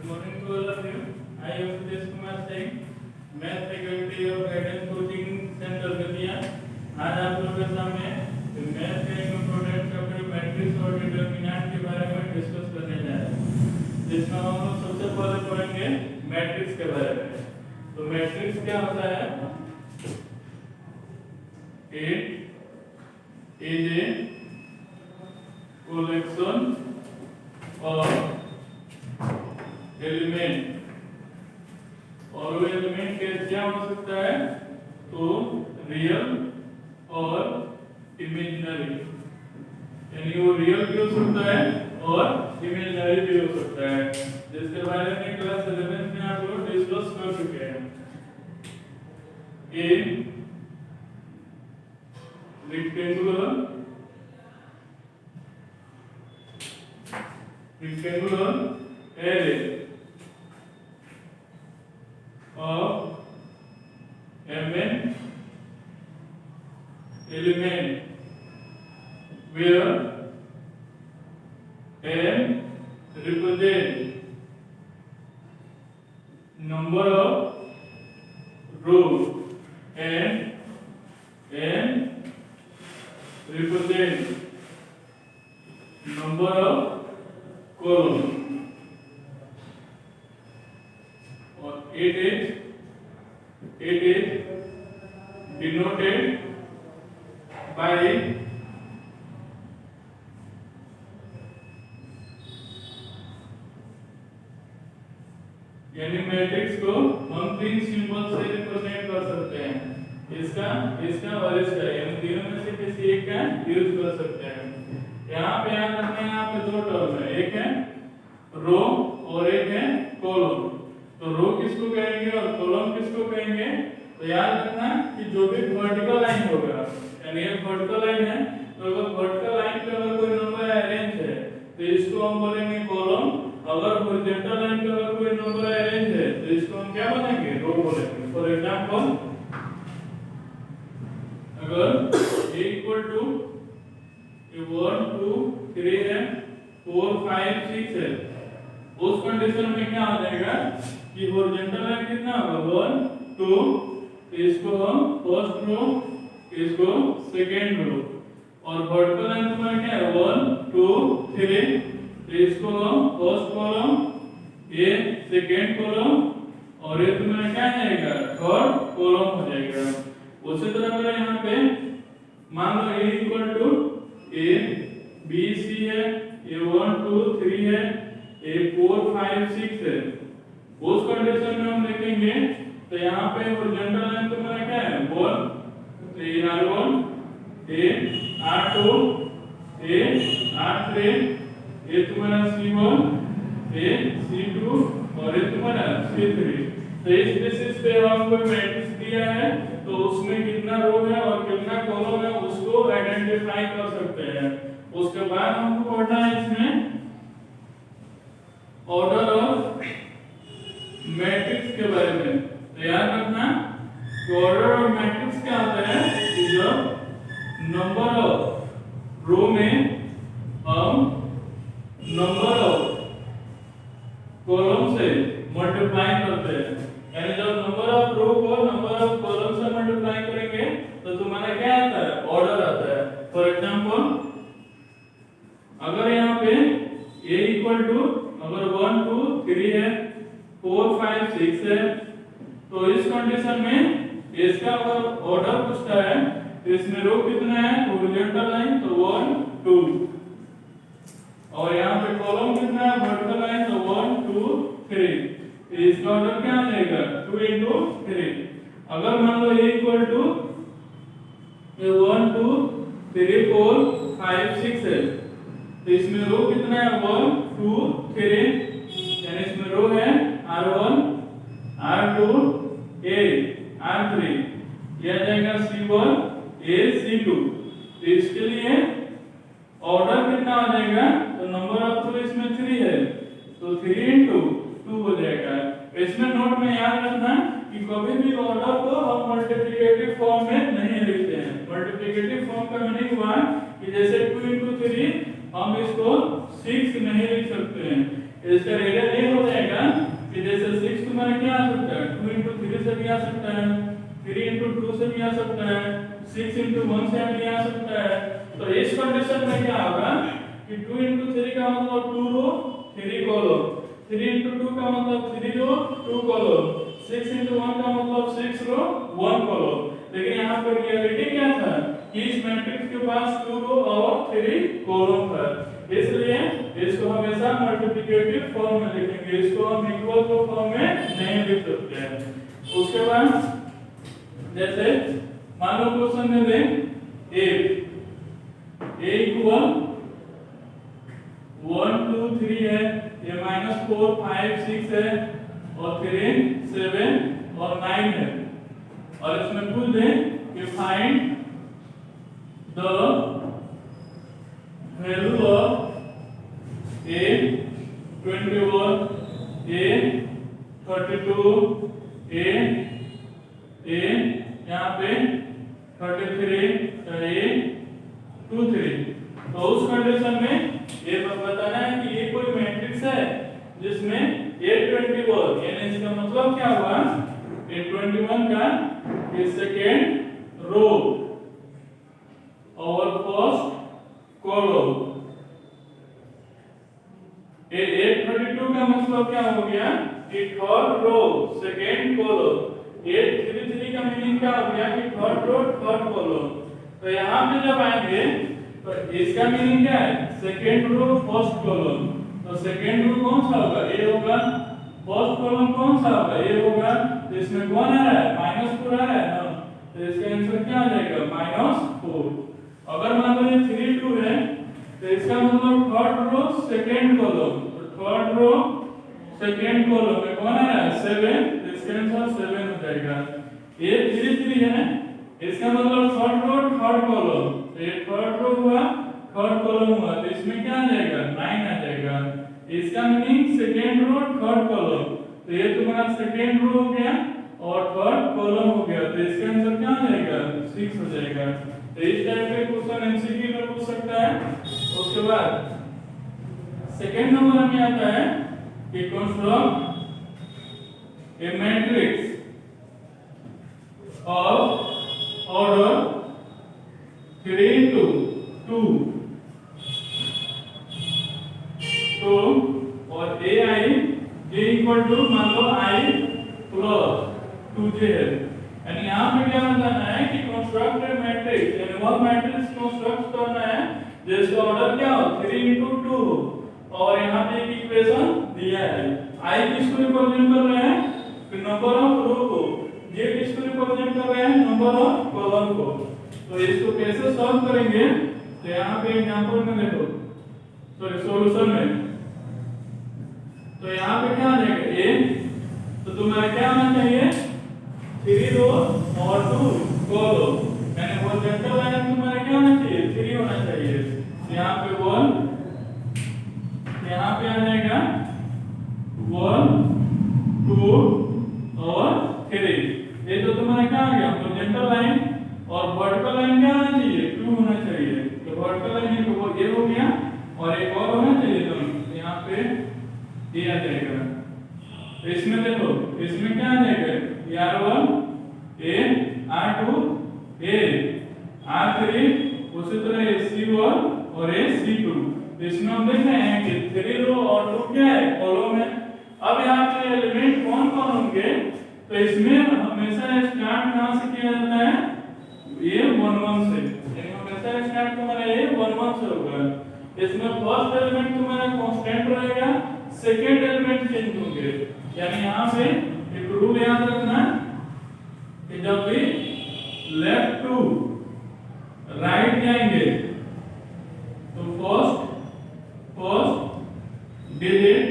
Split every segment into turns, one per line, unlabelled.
morning to all of you. I am Sudesh Kumar Singh, math faculty और guidance coaching centre बतिया। आज आप लोगों के सामने मैथ के इम्पोर्टेंट चैप्टर मैट्रिक्स और डिटरमिनेंट के बारे में डिस्कस करने जा रहे हैं, जिसमें हम लोग सबसे पहले पढ़ेंगे मैट्रिक्स के बारे में। तो मैट्रिक्स क्या होता है? It is a collection of element, और वो एलिमेंट क्या हो सकता है? तो रियल और इमेजिनरी, यानी वो रियल भी हो सकता है और इमेजिनरी भी हो सकता है, जिसके बारे में क्लास 11 में आप लोग डिस्कस कर चुके हैं। ए rectangular array of mn element where m represent number of rows and n represent number of columns, or it is denoted by यानी मैट्रिक्स को हम तीन सिंबल से रिप्रेजेंट कर सकते हैं, इसका और इसका, यानी तीनों में से किसी एक का यूज कर सकते हैं। यहाँ पे याद रखना है, यहाँ पे दो टर्म है, एक है रो और एक है कॉलम। तो रो किसको कहेंगे और कॉलम किसको कहेंगे? तो याद रखना कि जो भी वर्टिकल लाइन होगा, यानी ये वर्टिकल लाइन है, तो अगर वर्टिकल लाइन पे अगर कोई नंबर अरेंज है तो इसको हम बोलेंगे कॉलम। अगर हॉरिजॉन्टल लाइन पे अगर कोई नंबर अरेंज है तो इसको हम क्या बोलेंगे? रो बोलेंगे। फॉर एग्जांपल, अगर a इक्वल टू 1 2 3 है, 4 5 6 है, उस कंडीशन में क्या हो जाएगा कि हॉरिजॉन्टल लाइन कितना होगा? 1 2, इसको हम फर्स्ट रो, इसको सेकंड रो, और वर्टिकल लाइन तुम्हारा क्या है? 1 2 3, इसको हम फर्स्ट कॉलम, ये सेकंड कॉलम, और ये तुम्हारा क्या जाएगा? थर्ड कॉलम हो जाएगा। उसी तरह अगर यहाँ पे मान लो a equal to a b c है, a 1 2 3 है, a 4 5 6 है, उस कंडीशन में हम देखेंगे तो यहाँ पे हॉरिजॉन्टल लाइन तुम्हारा क्या है? 1 3 r1, a r2, a r3, ये तुम्हारा c1, a c2, और ये तुम्हारा c3। तो इस बेसिस पे हम कोई मैट्रिक्स दिया है तो उसमें कितना रो है और कितना कॉलम है उसको आइडेंटिफाई कर सकते हैं। उसके बाद हमको पढ़ना है इसमें ऑर्डर ऑफ मैट्रिक्स के बारे में। तो याद रखना कि ऑर्डर ऑफ मैट्रिक्स क्या होता है कि जब नंबर ऑफ रो में हम नंबर ऑफ कॉलम से मल्टीप्लाई करते हैं, यानी जब नंबर ऑफ रो को नंबर ऑफ कॉलम से मल्टीप्लाई करेंगे तो तुम्हारा क्या आता है? ऑर्डर आता है। फॉर एग्जांपल, अगर यहाँ पे a इक्वल टू अगर 1 2 3 है, 4 5 6 है, तो इस कंडीशन में इसका अगर ऑर्डर पूछता है तो इसमें रो कितना है? हॉरिजॉन्टल लाइन तो 1 2, और यहाँ पे कॉलम कितना है? वर्टिकल लाइन तो 1 2 3। इसका ऑर्डर क्या आ जाएगा? 2 into 3। अगर मान लो a इक्वल टू 1 2 3 4 5 6 है, तो इसमें रो कितना है? 1 2 3, यानी इसमें रो है r1 r2 a r3, यह जाएगा c1 a c2। तो इसके लिए ऑर्डर कितना आ जाएगा? तो नंबर ऑफ रो इसमें 3 है तो 3 into 2 हो जाएगा। इसमें नोट में याद रखना कि कभी भी ऑर्डर को हम मल्टीप्लिकेटिव फॉर्म में नहीं लिखते हैं। मल्टीप्लिकेटिव फॉर्म का मीनिंग हुआ कि जैसे 2 into 3 हम इसको 6 नहीं लिख सकते हैं, इसका रीजन ये हो जाएगा जाएगा कि जैसे 6 तुम्हारा क्या आ सकता है 2 into 3 से भी आ सकता है, 3 into 2 से भी आ सकता है, 6 into 1 से भी आ सकता है। तो इस कंडीशन में क्या होगा कि 2 into 3 का मतलब 2 रो 3 कॉलम, 3 into 2 का मतलब 3 रो 2 कॉलम, 6 into 1 का मतलब 6 रो 1 कॉलम। लेकिन यहाँ पर रियलिटी क्या था कि इस मैट्रिक्स के पास 2 रो और 3 कॉलम था, इसलिए इसको हमेशा मल्टीप्लिकेटिव फॉर्म में लिखेंगे, इसको हम इक्वल के फॉर्म में नहीं लिख सकते हैं। उसके बाद जैसे मान लो क्वेश्चन में दें a इक्वल 1 2 3 है, ये -4 5 6 है और 3 7 और 9 है, और इसमें पूछ दें कि find the value of a 21 a 32 a यहाँ पे 33 a 23। तो उस कंडीशन में ये बताना है कि ये कोई मैट्रिक्स है जिसमें A21 यानी इसका मतलब क्या हुआ A21 का सेकेंड रो और फर्स्ट कॉलम, A32 का मतलब क्या हो गया कि third row second column, A33 का मीनिंग क्या हो गया कि थर्ड रो थर्ड कॉलम। तो यहाँ पे जब आएंगे तो इसका मीनिंग क्या है सेकेंड रो फर्स्ट कॉलम, तो सेकेंड रो कौन सा होगा ए होगा, फर्स्ट कॉलम कौन सा होगा ए होगा, तो इसमें कौन आ रहा है -4 आ रहा है ना, तो इसका आंसर क्या आ जाएगा -4। अगर मान लो ये 3 2 है तो इसका मतलब थर्ड रो सेकेंड कॉलम, तो थर्ड रो सेकेंड कॉलम में कौन आ रहा है 7, तो इसका आंसर 7 हो जाएगा। ये 3 3 है, इसका मतलब थर्ड रो थर्ड कॉलम, तो ये थर्ड रो हुआ थर्ड कॉलम हुआ, तो इसमें क्या आ जाएगा 9 आ जाएगा। इसका meaning second row third column, तो ये तुम्हारा सेकेंड रो हो गया और थर्ड कॉलम हो गया, तो इसका आंसर क्या आ जाएगा 6 हो जाएगा। तो इस टाइप के क्वेश्चन एमसीक्यू में पूछ सकता है। उसके बाद सेकेंड नंबर में आता है कि construct A matrix of order 3 2 2 तो और ए आई जे इक्वल टू मान लो आई प्लस 2j है, यानी यहाँ पे क्या बताना है कि कंस्ट्रक्ट ए मैट्रिक्स, यानी वह मैट्रिक्स कंस्ट्रक्ट करना है जिसका ऑर्डर क्या हो 3 into 2 हो, और यहाँ पे एक इक्वेशन दिया है आई किसको रिप्रेजेंट कर रहे हैं नंबर ऑफ रो को, जे किसको रिप्रेजेंट कर रहे हैं नंबर ऑफ कॉलम को। तो इसको कैसे सॉल्व करेंगे, तो यहाँ पे एग्जांपल में देखो, सॉरी सॉल्यूशन में, तो यहाँ पे क्या आ जाएगा ए, तो तुम्हारा क्या आना चाहिए 3 रो और 2 कॉलम, यानी हॉरिजॉन्टल लाइन तुम्हारा क्या होना चाहिए 3 होना चाहिए। यहाँ पे 1, यहाँ पे आ जाएगा 1 2 और 3, ये तो तुम्हारा क्या आ गया हॉरिजॉन्टल लाइन, और वर्टिकल लाइन क्या होना चाहिए 2 होना चाहिए, तो वर्टिकल लाइन को ये हो गया और एक और होना चाहिए, तो यहाँ पे ये आ जाएगा। तो इसमें देखो इसमें क्या आ जाएगा R1 A R2 A R3 उसी तरह C1 और C2। इसमें हम देख रहे हैं कि 3 रो और 2 क्या है कॉलम है। अब यहाँ पे एलिमेंट कौन कौन होंगे, तो इसमें हमेशा स्टार्ट कहाँ से किया जाता है ये 1 1 से, यानी हमेशा स्टार्ट तुम्हारा ये 1 1 से होगा। इसमें फर्स्ट एलिमेंट तुम्हारा कांस्टेंट रहेगा, सेकंड एलिमेंट चेंज होंगे, यानी यहाँ पे एक रूल याद रखना कि जब भी लेफ्ट टू राइट जाएंगे तो फर्स्ट डिजिट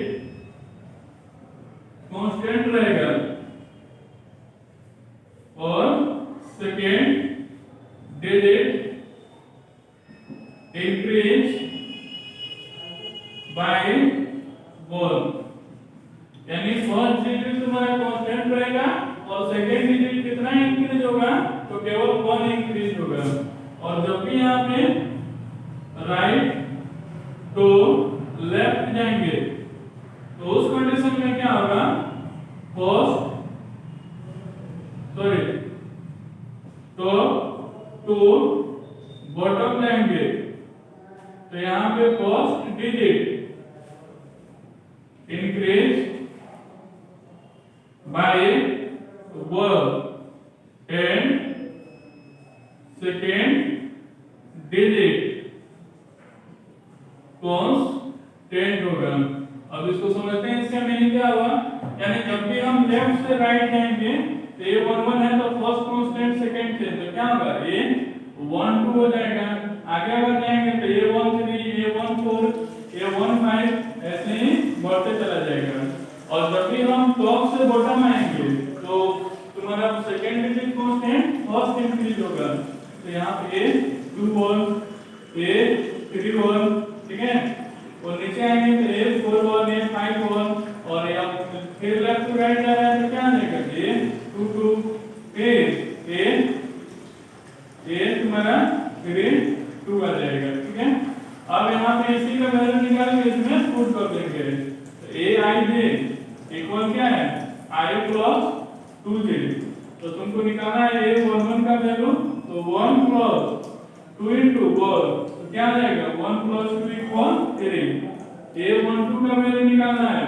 कांस्टेंट रहेगा और सेकंड डिजिट इंक्रीज बाय 1, यानी फर्स्ट डिजिट तुम्हारा कांस्टेंट रहेगा और सेकंड डिजिट कितना इंक्रीज होगा, तो केवल 1 इंक्रीज होगा। और जब भी यहाँ पे राइट टू लेफ्ट जाएंगे तो उस कंडीशन में क्या होगा फर्स्ट सॉरी तो टू बॉटम लेंगे तो यहाँ पे first digit increase by 1 and second digit constant होगा। अब इसको समझते हैं, इसका मीनिंग क्या हुआ, यानी जब भी हम लेफ्ट से राइट जाएंगे तो ये 1 1 है तो फर्स्ट कांस्टेंट सेकंड से तो क्या होगा, ये 1 2 हो जाएगा। आगे अगर जाएंगे तो ये 1 3 ये 1 4 ये 1 5 ऐसे ही बढ़ते चला जाएगा। और जब भी हम टॉप से बॉटम आएंगे तो तुम्हारा second digit constant first increase होगा। तो यहाँ पे 2 1 ये 3 1 ठीक है, और नीचे आएंगे तो ये 4 1 ये 5 1 और ये फिर लेफ्ट टू राइट जा रहा है तो क्या आएगा, ये 2 2 ये तुम्हारा 3 2 आ जाएगा। ठीक है, अब यहाँ पे इसी का वैल्यू निकाल के इसमें पुट कर देंगे। तो a i j इक्वल क्या है i प्लस 2j। तो तुमको निकालना है a 1 1 का वैल्यू, तो 1 प्लस 2 into 1 तो क्या आ जाएगा 1 प्लस 2 इक्वल 3। a 1 2 का वैल्यू निकालना है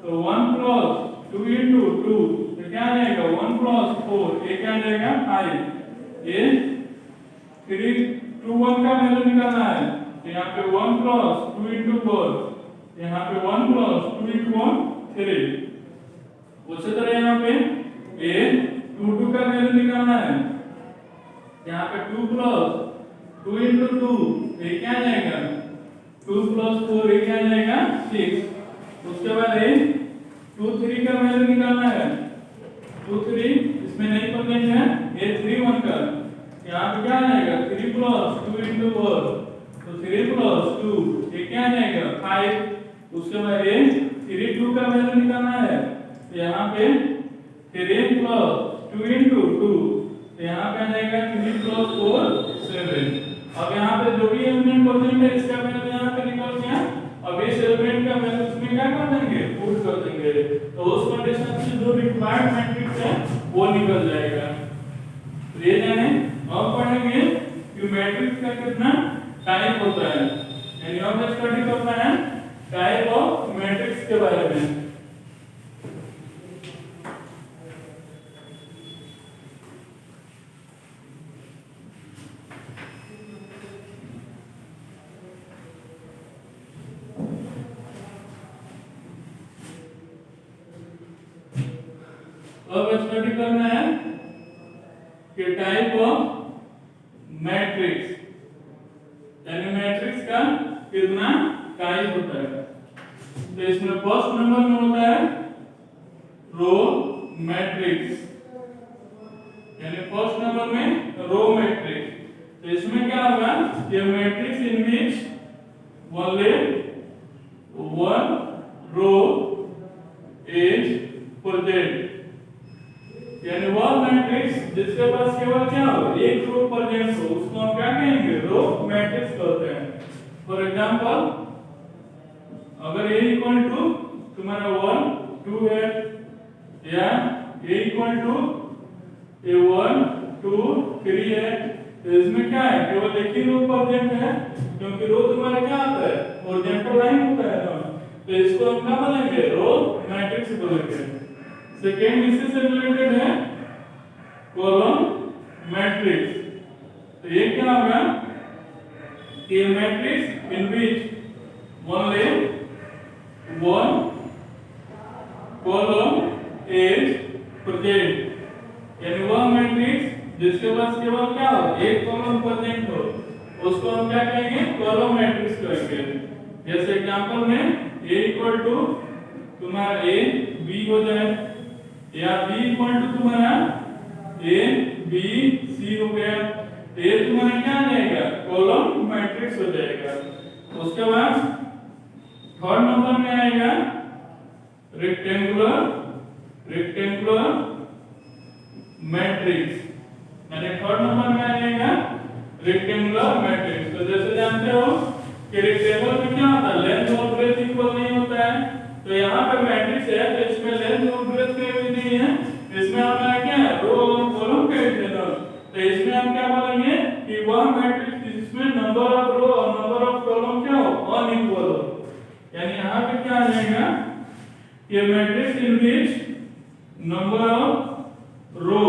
तो 1 प्लस 2 into 2 तो क्या आ जाएगा 1 प्लस 4 ये क्या आ जाएगा 5। ये 3 2 1 का वैल्यू निकालना है तो यहाँ पे 1 प्लस 2 into 4 यहाँ पे 1 प्लस 2 इक्वल 3। उसी तरह यहाँ पे a 2 2 का वैल्यू निकालना है, यहाँ पे 2 प्लस 2 into 2 ये क्या आ जाएगा 2 प्लस 4 ये क्या आ जाएगा 6। उसके बाद ये 2 3 का वैल्यू निकालना है, 2 3 इसमें नहीं पढ़ेंगे हैं ये 3 1 का, यहाँ पे क्या आ जाएगा 3 प्लस 2 into 4 तो 3 प्लस 2 ये क्या आ जाएगा 5। उसके बाद ये 3 2 का वैल्यू निकालना है तो यहाँ पे 3 प्लस 2 into 2 तो यहाँ पे आ जाएगा 3 प्लस 4 7। अब यहाँ पे जो भी एलिमेंट क्वोटिएंट है इसका वैल्यू यहाँ पे निकल गया। अब इस एलिमेंट का वैल्यू इसमें क्या कर देंगे पुट कर देंगे, तो उस कंडीशन से जो रिक्वायर्ड मैट्रिक्स है वो निकल जाएगा। तो ये जाने अब पढ़ेंगे कि मैट्रिक्स का कितना टाइप होता है, यानी अब स्टडी करना है टाइप ऑफ मैट्रिक्स के बारे में। अब स्टडी करना है कि टाइप ऑफ मैट्रिक्स, यानी मैट्रिक्स का कितना टाइप होता है। तो इसमें फर्स्ट नंबर में होता है रो मैट्रिक्स, यानी फर्स्ट नंबर में रो मैट्रिक्स। तो इसमें क्या होगा कि matrix in which only one row is present, यानी वह मैट्रिक्स जिसके पास केवल क्या हो एक रो प्रेजेंट हो उसको हम क्या कहेंगे रो मैट्रिक्स कहते हैं। फॉर एग्जांपल अगर a इक्वल टू तुम्हारा 1 2 है या a इक्वल टू a 1 2 3 है तो इसमें क्या है केवल एक ही रो प्रेजेंट है, क्योंकि रो तुम्हारा क्या आता है हॉरिजॉन्टल लाइन होता है ना, तो इसको हम क्या बोलेंगे रो मैट्रिक्स बोलेंगे। सेकेंड इसी से रिलेटेड है कॉलम मैट्रिक्स। तो ये क्या होगा कि matrix in which only one column is present, यानी वह मैट्रिक्स जिसके पास केवल क्या हो एक कॉलम प्रेजेंट हो उसको हम क्या कहेंगे कॉलम मैट्रिक्स कहेंगे। जैसे एग्जांपल में a इक्वल टू तुम्हारा a b हो जाए या b इक्वल टू तुम्हारा a b c हो गया, ये तुम्हारा क्या आ जाएगा कॉलम मैट्रिक्स हो जाएगा। उसके बाद थर्ड नंबर में आएगा रेक्टेंगुलर मैट्रिक्स, यानी थर्ड नंबर में आ जाएगा रेक्टेंगुलर मैट्रिक्स। तो जैसे जानते हो कि रेक्टेंगल में क्या होता है लेंथ और ब्रेथ इक्वल नहीं होता है, तो यहाँ पे मैट्रिक्स है तो इसमें लेंथ और ब्रेथ का भी नहीं है, इसमें हमारा क्या है, रो और कॉलम का इंटरवल। तो इसमें हम क्या बोलेंगे कि वह मैट्रिक्स जिसमें नंबर ऑफ रो और नंबर ऑफ कॉलम क्या हो, अनइक्वल हो। यानी यहाँ पे क्या आ जाएगा, ये matrix in which number of row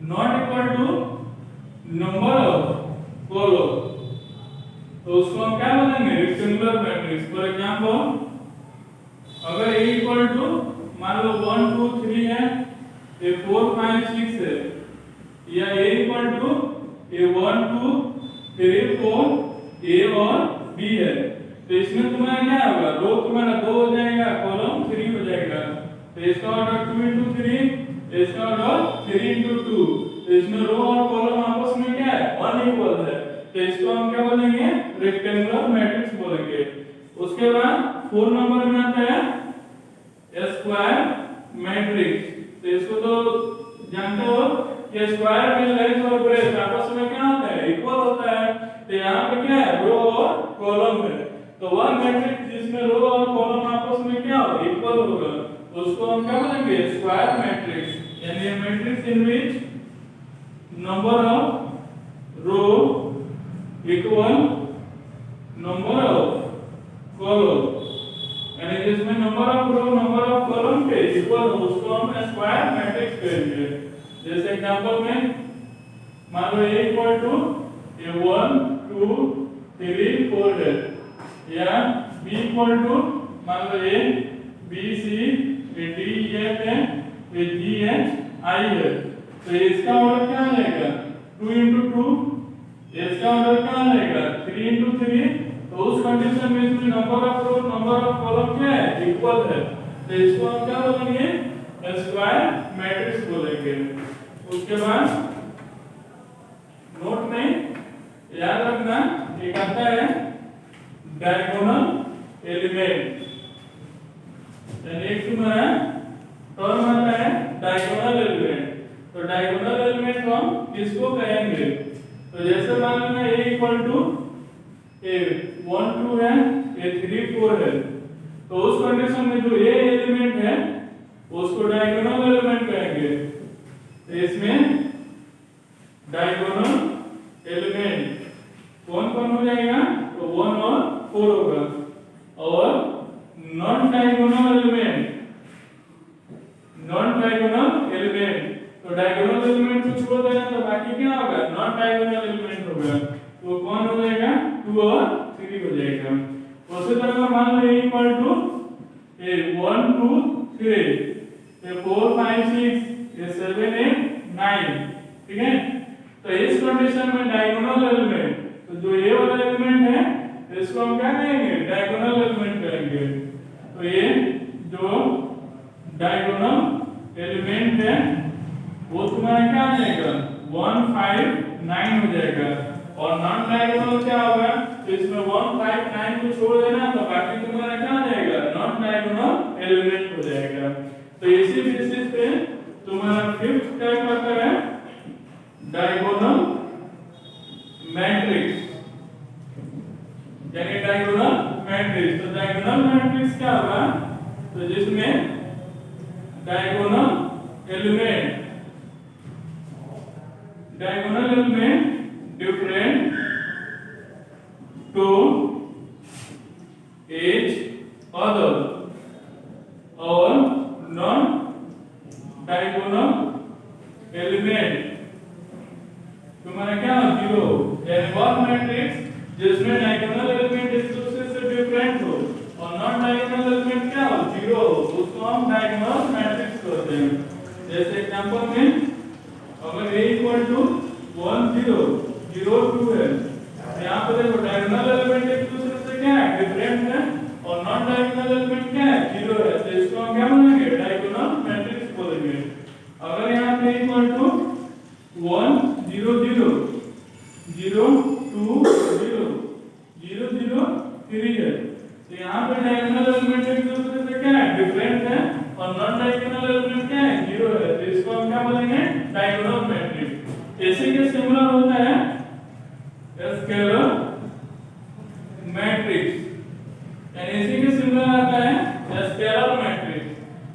not equal to number of column, तो उसको हम क्या बोलेंगे, रेक्टेंगुलर मैट्रिक्स। फॉर एग्जांपल अगर a इक्वल टू मान लो 1 2 3 है, ये 4 5 6 है, या a इक्वल टू ये 1 2 3 4 a और b है, तो इसमें तुम्हारा क्या होगा, रो तुम्हारा 2 हो जाएगा, कॉलम 3 हो जाएगा। तो इसका ऑर्डर 2 into 3, इसका ऑर्डर 3 into 2, तो इसमें रो और कॉलम आपस में क्या है, अनइक्वल है, तो इसको हम क्या बोलेंगे, रेक्टेंगुलर मैट्रिक्स बोलेंगे। उसके बाद 4 नंबर में आता है स्क्वायर मैट्रिक्स। तो इसको तो जानते हो कि स्क्वायर में लेंथ और ब्रेथ आपस में क्या होता है, इक्वल होता है। तो यहाँ पे क्या है, रो और कॉलम है, तो वह मैट्रिक्स जिसमें रो और कॉलम आपस में क्या हो, इक्वल होगा, तो उसको हम क्या बोलेंगे, स्क्वायर मैट्रिक्स। यानी matrix in which number of row equal number of column, यानी जिसमें number of row number of column के इक्वल हो, उसको हम स्क्वायर मैट्रिक्स कहेंगे। जैसे एग्जांपल में मान लो a इक्वल टू 1 2 3 4 है, या b इक्वल टू मान लो a b c d e f है, ये g h i है, तो इसका ऑर्डर क्या आ जाएगा, 2 into 2, इसका ऑर्डर क्या आ जाएगा, 3 into 3। तो उस कंडीशन में इसमें number of row number of column क्या है, इक्वल है, तो इसको हम क्या बोलेंगे, स्क्वायर मैट्रिक्स बोलेंगे। उसके बाद नोट में याद रखना एक आता है डायगोनल एलिमेंट, यानी एक तुम्हारा टर्म आता है डायगोनल एलिमेंट। तो डायगोनल एलिमेंट को हम किसको कहेंगे, तो जैसे मान लेना a इक्वल टू ए 1 2 है, ये 3 4 है, तो उस कंडीशन में जो ए एलिमेंट है उसको डायगोनल एलिमेंट कहेंगे। तो इसमें डायगोनल एलिमेंट कौन कौन हो जाएगा, तो 1 और 4 होगा। और non diagonal element, non diagonal element, तो डायगोनल एलिमेंट को छोड़ देना तो बाकी क्या होगा, नॉन डायगोनल एलिमेंट होगा, तो कौन हो जाएगा, 2 और 3 हो जाएगा। उसी तरह मान लो a इक्वल टू 1 2 3, ये 4 5 6, ये 7 8 9, ठीक है। तो इस कंडीशन में डायगोनल एलिमेंट, तो जो ये वाला एलिमेंट है इसको हम क्या कहेंगे, डायगोनल एलिमेंट कहेंगे। तो ये जो डायगोनल एलिमेंट है वो तुम्हारा क्या आ जाएगा, 1 5 9 हो जाएगा। और नॉन डायगोनल क्या होगा, तो इसमें 1 5 9 को छोड़ देना तो बाकी तुम्हारा क्या आ जाएगा, नॉन डायगोनल एलिमेंट हो जाएगा। तो इसी बेसिस पे तुम्हारा फिफ्थ क्या करता है, डायगोनल मैट्रिक्स, यानी डायगोनल मैट्रिक्स। तो डायगोनल मैट्रिक्स क्या होगा, तो जिसमें diagonal element different to each other और non diagonal element तुम्हारा क्या, 0, यानी वह मैट्रिक्स जिसमें डायगोनल एलिमेंट एक दूसरे से डिफरेंट हो और नॉन डायगोनल एलिमेंट क्या हो, 0 हो, उसको हम डायगोनल मैट्रिक्स कहते हैं। जैसे एग्जांपल में अगर a इक्वल टू 1 0 0 2 है, यहाँ पे देखो डायगोनल एलिमेंट एक दूसरे से क्या है, डिफरेंट है, और नॉन डायगोनल एलिमेंट क्या है, 0 है, तो इसको हम क्या बोलेंगे, डायगोनल मैट्रिक्स बोलेंगे। अगर यहाँ पे इक्वल टू 1 0 0 0 2 0 0 0 3 है, तो यहाँ पे डायगोनल एलिमेंट एक दूसरे से क्या है, डिफरेंट है, और नॉन डायगोनल एलिमेंट क्या है, 0 है, तो इसको हम क्या बोलेंगे, डायगोनल मैट्रिक्स। इसी के सिमिलर होता है स्केलर मैट्रिक्स, यानी इसी के सिमिलर आता है स्केलर मैट्रिक्स।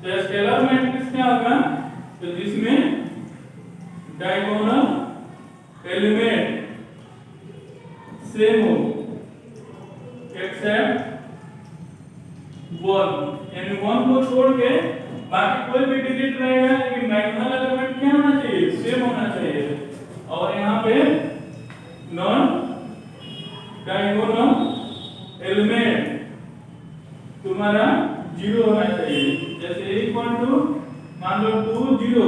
तो स्केलर मैट्रिक्स क्या होगा, तो जिसमें डायगोनल एलिमेंट सेम हो एक्सेप्ट वन, यानी वन को छोड़ के बाकी कोई भी डिजिट रहेगा लेकिन डायगोनल एलिमेंट क्या होना चाहिए, सेम होना चाहिए। और यहाँ पे नॉन डायगोनल एलिमेंट तुम्हारा 0 होना चाहिए। जैसे इक्वल टू मान लो 2 0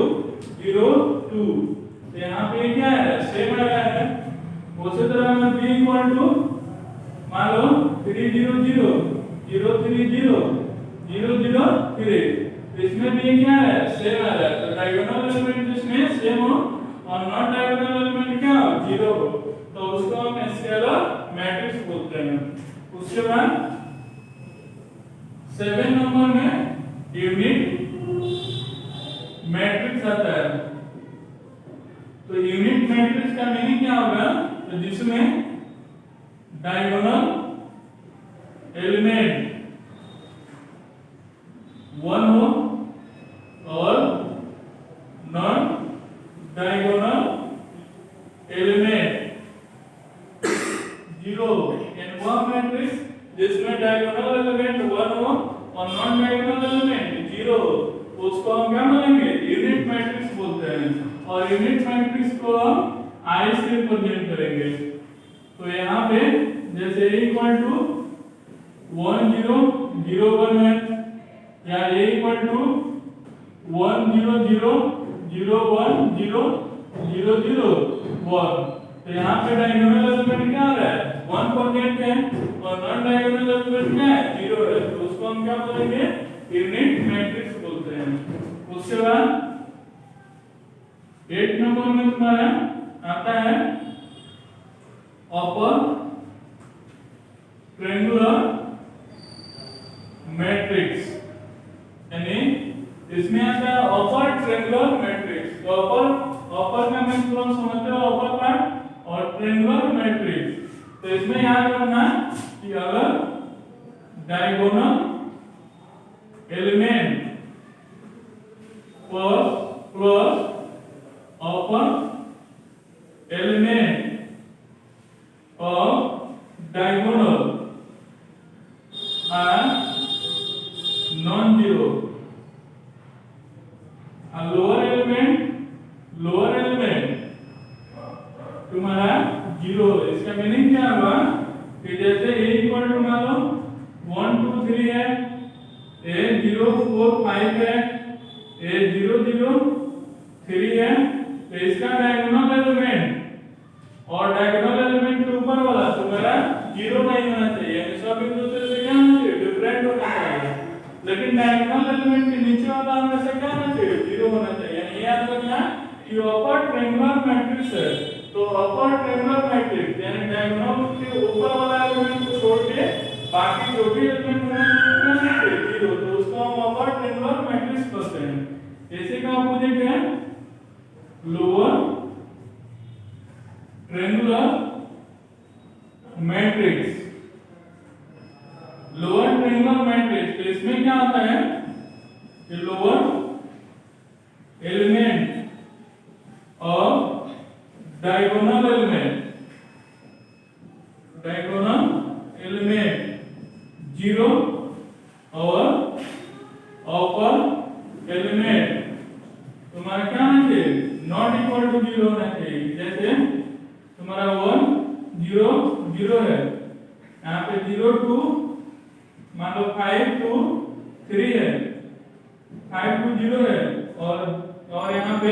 0 2, तो यहाँ पे क्या है, सेम आ रहा है। उसी तरह में b इक्वल टू मान लो 3 0 0 0 3 0 0 0 3, तो इसमें भी क्या है, सेम आ रहा है। तो डायगोनल एलिमेंट जिसमें सेम हो और नॉन डायगोनल एलिमेंट क्या हो, 0 हो, तो उसको हम स्केलर मैट्रिक्स बोलते हैं। उसके बाद 7 नंबर में यूनिट मैट्रिक्स आता है। तो यूनिट मैट्रिक्स का मीनिंग क्या होगा, तो जिसमें डायगोनल एलिमेंट 1 हो और नॉन डायगोनल एलिमेंट 0 हो, यानी वह मैट्रिक्स जिसमें डायगोनल एलिमेंट 1 हो और नॉन डायगोनल एलिमेंट 0 हो, उसको हम क्या बोलेंगे, यूनिट मैट्रिक्स बोलते हैं। और यूनिट मैट्रिक्स को हम I से रिप्रेजेंट करेंगे। तो यहाँ पे जैसे इक्वल टू 1 0 0 1 है, या इक्वल टू 1 0 0 0 1 0 0 0 1, तो यहाँ पे डायगोनल एलिमेंट क्या आ रहा है, 1 प्रेजेंट है और नॉन डायगोनल एलिमेंट क्या है, 0 है, तो उसको हम क्या बोलेंगे, यूनिट मैट्रिक्स बोलते हैं। उसके बाद 8 नंबर में तुम्हारा आता है अपर ट्रायंगुलर मैट्रिक्स, यानी इसमें आता है अपर ट्रायंगुलर मैट्रिक्स। तो अपर का मीन तुम समझते हो, अपर पार्ट, और ट्रायंगुलर मैट्रिक्स, तो इसमें याद रखना कि अगर diagonal element plus upper element of diagonal are non-zero, a lower element तुम्हारा 0 है। इसका मीनिंग क्या हुआ कि जैसे a इक्वल टू मान लो 1 2 3 है, a 0 4 5 है, a 0 0 3 है, तो इसका डायगोनल एलिमेंट और डायगोनल एलिमेंट के ऊपर वाला तुम्हारा 0 नहीं होना चाहिए, यानी सब एक दूसरे से क्या होना चाहिए, डिफरेंट होना चाहिए। लेकिन डायगोनल एलिमेंट के नीचे वाला हमेशा क्या होना चाहिए, 0 होना चाहिए। यानी याद रखना कि अपर ट्रायंगुलर मैट्रिक्स है, तो अपर ट्रायंगुलर मैट्रिक्स यानी डायगोनल के ऊपर वाला एलिमेंट को छोड़ के बाकी जो भी एलिमेंट होना चाहिए 0, तो उसको हम अपर ट्रायंगुलर मैट्रिक्स कहते हैं। इसी का अपोजिट है lower triangular matrix. Lower triangular matrix, तो इसमें क्या होता है कि lower element of diagonal element 0 और अपर एलिमेंट तुम्हारा क्या होना चाहिए, नॉट इक्वल टू 0 होना चाहिए। जैसे तुम्हारा 1 0 0 है, यहाँ पे 0 2 मान लो 5 2 3 है, 5 2 0 है, और यहाँ पे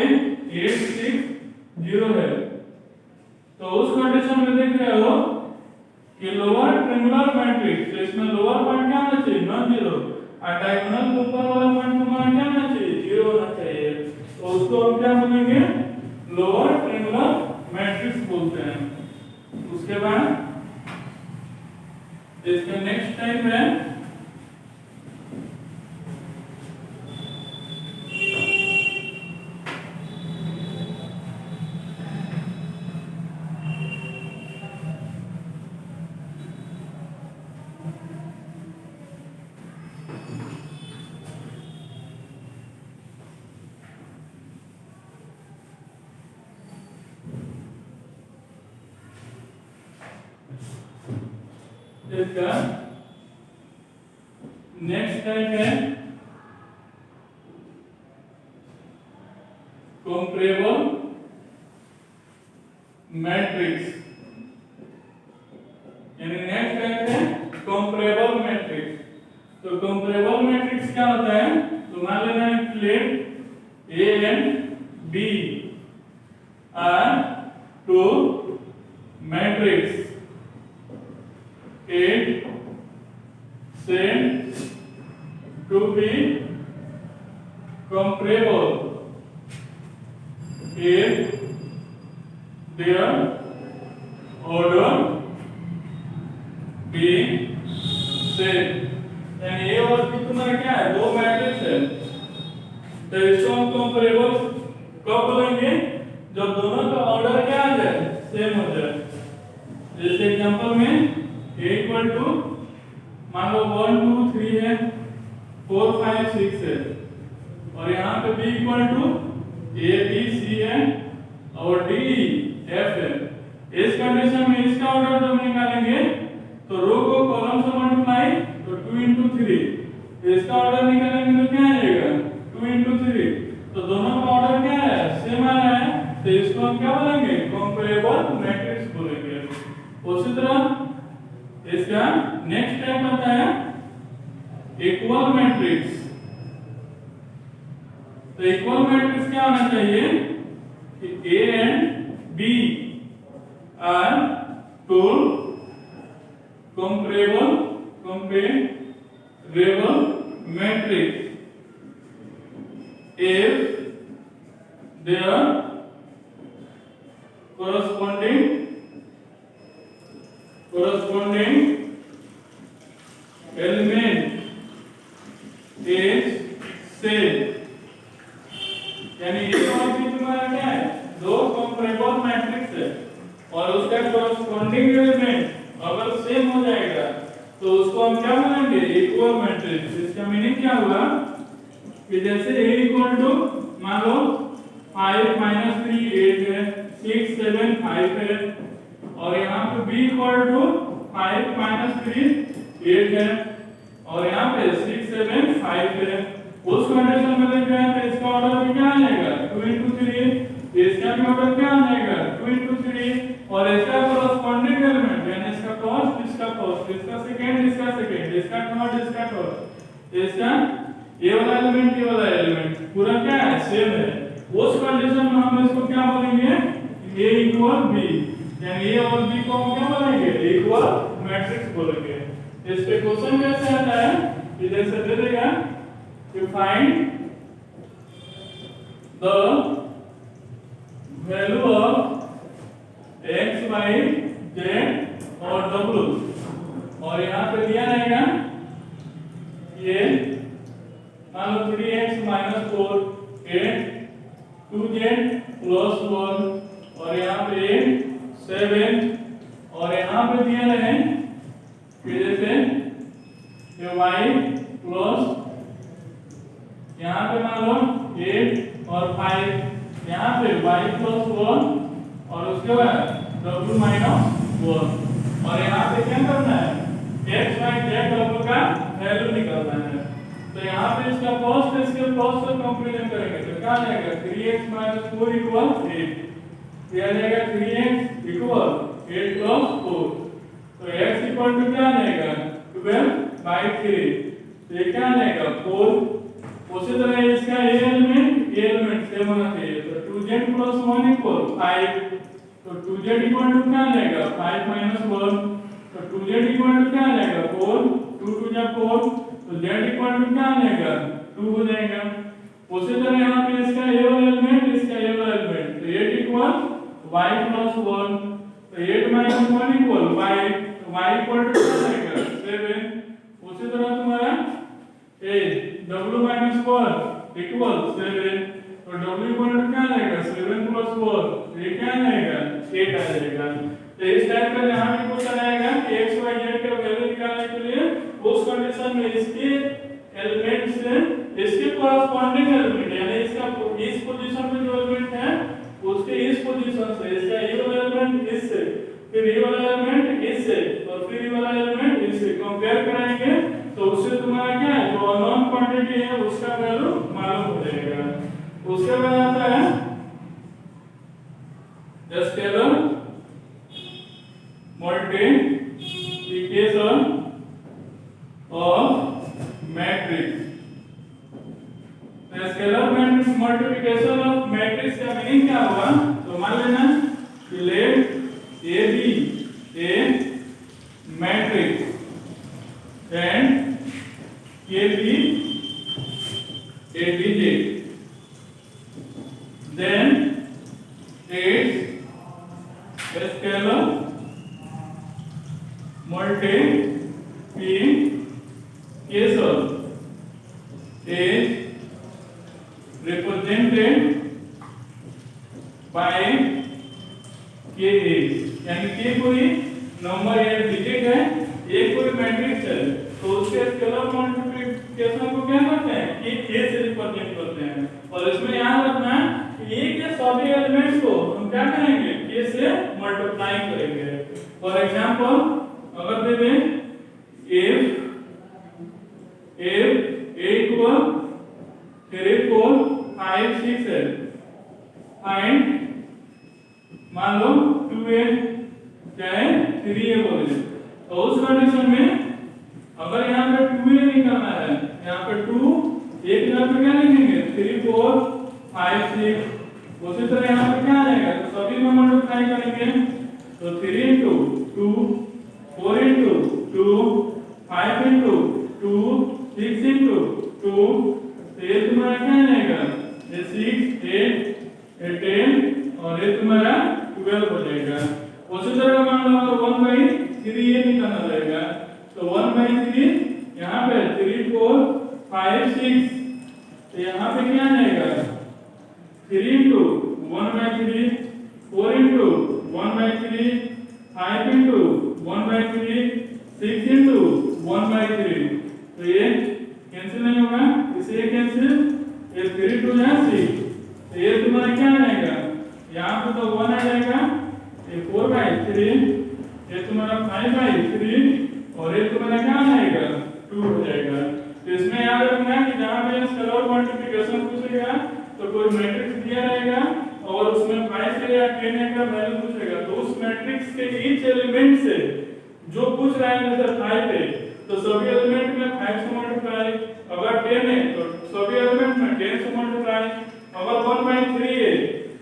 8 6 0 है। तो उस कंडीशन में देख रहे हो कि लोअर ट्रायंगुलर मैट्रिक्स, तो इसमें लोअर पॉइंट क्या होना चाहिए, नॉन जीरो, और डायगोनल के ऊपर वाला पॉइंट तुम्हारा क्या होना चाहिए, 0 होना चाहिए। तो उसको हम क्या बोलेंगे, लोअर ट्रायंगुलर मैट्रिक्स बोलते हैं। उसके बाद इसका नेक्स्ट टाइप है इसका नेक्स्ट टाइप है कंपेरेबल मैट्रिक्स, यानी नेक्स्ट टाइप है कंपेरेबल मैट्रिक्स। तो कंपेरेबल मैट्रिक्स क्या होता है? तो मान लेना है plate A and B are two matrix it said to be comparable if their order be same। यानी A और B तुम्हारा क्या है? दो मैट्रिक्स है, तो इसको हम कंपेरेबल कब बोलेंगे? जब दोनों का ऑर्डर क्या आ जाए? सेम हो जाए। जैसे एग्जांपल में A इक्वल टू मान लो 1 2 3 है, 4 5 6 है, और यहाँ पे B equal to A B C है और D E F है। इस कंडीशन में इसका ऑर्डर जब निकालेंगे तो रो को कॉलम से मल्टीप्लाई, तो 2 into 3। इसका ऑर्डर निकालेंगे तो क्या आएगा? 2 into 3। तो दोनों का ऑर्डर क्या है? सेम आ रहा है, तो इसको हम क्या बोलेंगे? कंपेरेबल मैट्रिक्स बोलेंगे। उसी तरह इसका नेक्स्ट टाइप आता है इक्वल मैट्रिक्स। तो इक्वल मैट्रिक्स क्या होना चाहिए कि A and B are two comparable matrix if their corresponding element is same। यानी ये और भी तुम्हारा क्या है? दो कंपेरेबल मैट्रिक्स है और उसका corresponding एलिमेंट अगर सेम हो जाएगा तो उसको हम क्या बोलेंगे? Equal matrix. इसका मीनिंग क्या हुआ कि जैसे A इक्वल टू मान लो 5 - 3 8 है, 6 7 5 है, और यहाँ पे B इक्वल टू 5 - 3 8 है, और यहाँ पे 6 7 5 है। उस कंडीशन में देखा है तो इसका ऑर्डर भी क्या आ जाएगा? 2 into 3। इसका भी ऑर्डर क्या आ जाएगा? 2 into 3, और इसका कॉरस्पॉन्डिंग एलिमेंट यानी इसका फर्स्ट, इसका फर्स्ट, इसका सेकंड, इसका सेकंड, इसका थर्ड, इसका थर्ड, इसका ये वाला एलिमेंट, ये वाला एलिमेंट पूरा क्या है? सेम है। उस कंडीशन में हम इसको क्या बोलेंगे? A इक्वल B, यानी A और B को हम क्या बोलेंगे? इक्वल मैट्रिक्स बोलेंगे। इस पे क्वेश्चन कैसे आता है कि जैसे दे देगा कि find the value of x y z और w, और यहाँ पे दिया रहेगा ये मान लो 3x - 4 8 2z + 1, और यहाँ पे 8 7, और यहाँ पे दिया रहे कि जैसे ये y प्लस यहाँ पे मान लो 8 और 5, यहाँ पे y + 1 और उसके बाद w - 1, और यहाँ पे क्या करना है? x y z w का वैल्यू निकालना है। तो यहाँ पे इसका फर्स्ट इसके फर्स्ट से कंपैरिजन करेंगे तो क्या आ जाएगा? 3x - 4 = 8। ये आ जाएगा 3x = 8 + 4। तो x इक्वल टू क्या आ जाएगा? 12/3। तो ये क्या आ जाएगा? 4। उसी तरह इसका ये एलिमेंट सेम होना चाहिए, तो 2z + 1 = 5। तो 2z इक्वल टू क्या आ जाएगा? 5 - 1। तो 2z इक्वल टू क्या आ जाएगा? 4। 2 2 जा 4, तो z इक्वल टू क्या आ जाएगा? 2 हो जाएगा। उसी तरह यहाँ पे इसका ये वाला एलिमेंट, इसका ये वाला एलिमेंट, तो 8 = y + 1, तो 8 - 1 = y, तो y इक्वल टू क्या आ जाएगा? 7। उसी तरह तुम्हारा a w - 1 = 7, तो w इक्वल टू क्या आ जाएगा? 7 + 4, ये क्या आ जाएगा? 8 आ जाएगा। तो इस टाइप का यहाँ भी क्वेश्चन आएगा कि x y z का वैल्यू निकालने के लिए उस कंडीशन में इसके एलिमेंट से इसके कॉरस्पॉन्डिंग एलिमेंट यानी इसका इस पोजीशन पे जो एलिमेंट है उसके इस पोजीशन से इसका ये वाला एलिमेंट इससे फिर ये वाला एलिमेंट इससे और फिर ये वाला एलिमेंट इससे कंपेयर कराएंगे तो उससे तुम्हारा क्या है जो अननोन क्वांटिटी है उसका वैल्यू मालूम हो जाएगा। उसके बाद आता है scalar multiplication of matrix. Scalar multiplication of matrix का मीनिंग क्या हुआ? तो मान लेना late A be a matrix and K be a digit, then its scalar multiplication is represented by K यानी K कोई नंबर या डिजिट है, एक कोई मैट्रिक्स है, तो उसके स्केलर मल्टीप्लिकेशन को क्या करते हैं कि K से रिप्रेजेंट करते हैं। और इसमें याद रखना है कि A के सभी एलिमेंट्स को हम क्या करेंगे K से मल्टीप्लाई करेंगे। फॉर एग्जांपल अगर दे दें if A equal 3 4 5 6 है, फाइंड मान लो 2a चाहे 3a बोले तो उस कंडीशन में अगर यहाँ पे 2a निकालना है, यहाँ पे 2 एक जगह पे क्या लिखेंगे 3 4 5 6, उसी तरह यहाँ पे क्या आ जाएगा तो सभी में मल्टीप्लाई करेंगे तो 3 into 2 4 into 2 5 into 2 6 into 2, तो ये तुम्हारा क्या आ जाएगा ये 6 8 10 और ये तुम्हारा 12 हो जाएगा। उसी तरह मान लो तो 1/3 ये निकालना रहेगा तो 1/3 यहाँ पे 3 4 5 6, तो यहाँ पे क्या आ जाएगा 3 into 1/3 4 into 1/3 5 into 1/3 6 into 1/3, तो ये कैंसिल नहीं होगा, इसे कैंसिल ये 3 2 या 6, तो ये तुम्हारा क्या आ जाएगा यहाँ पे तो 1 आ जाएगा, ये 4/3, ये तुम्हारा 5/3 और ये तुम्हारा क्या आ जाएगा 2 हो जाएगा। तो इसमें याद रखना है कि जहाँ पे स्केलर मल्टीप्लिकेशन पूछेगा तो कोई मैट्रिक्स दिया रहेगा और उसमें 5 से या 10 का वैल्यू पूछेगा तो उस मैट्रिक्स के ईच एलिमेंट से जो पूछ रहा है जैसे 5 है तो सभी एलिमेंट में 5 से मल्टीप्लाई, अगर 10 है तो सभी एलिमेंट में 10 से मल्टीप्लाई, अगर 1/3 है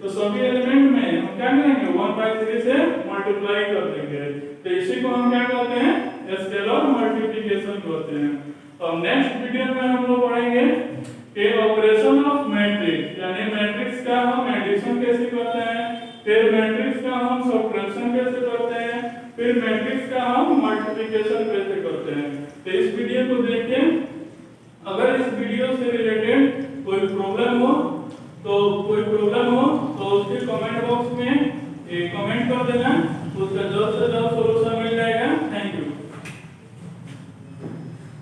तो सभी एलिमेंट में हम क्या करेंगे 1/3 से मल्टीप्लाई कर देंगे। तो इसी को हम क्या कहते हैं स्केलर मल्टीप्लिकेशन कहते हैं। तो नेक्स्ट वीडियो में हम लोग पढ़ेंगे कि ऑपरेशन ऑफ मैट्रिक्स यानी मैट्रिक्स का हम एडिशन कैसे करते हैं, फिर मैट्रिक्स का हम सब्ट्रैक्शन कैसे करते हैं, फिर मैट्रिक्स का हम मल्टीप्लिकेशन कैसे करते हैं। तो इस वीडियो को देखिए, अगर इस वीडियो से रिलेटेड कोई प्रॉब्लम हो तो उसके कमेंट बॉक्स में कमेंट कर देना, उसका जल्द से जल्द सॉल्यूशन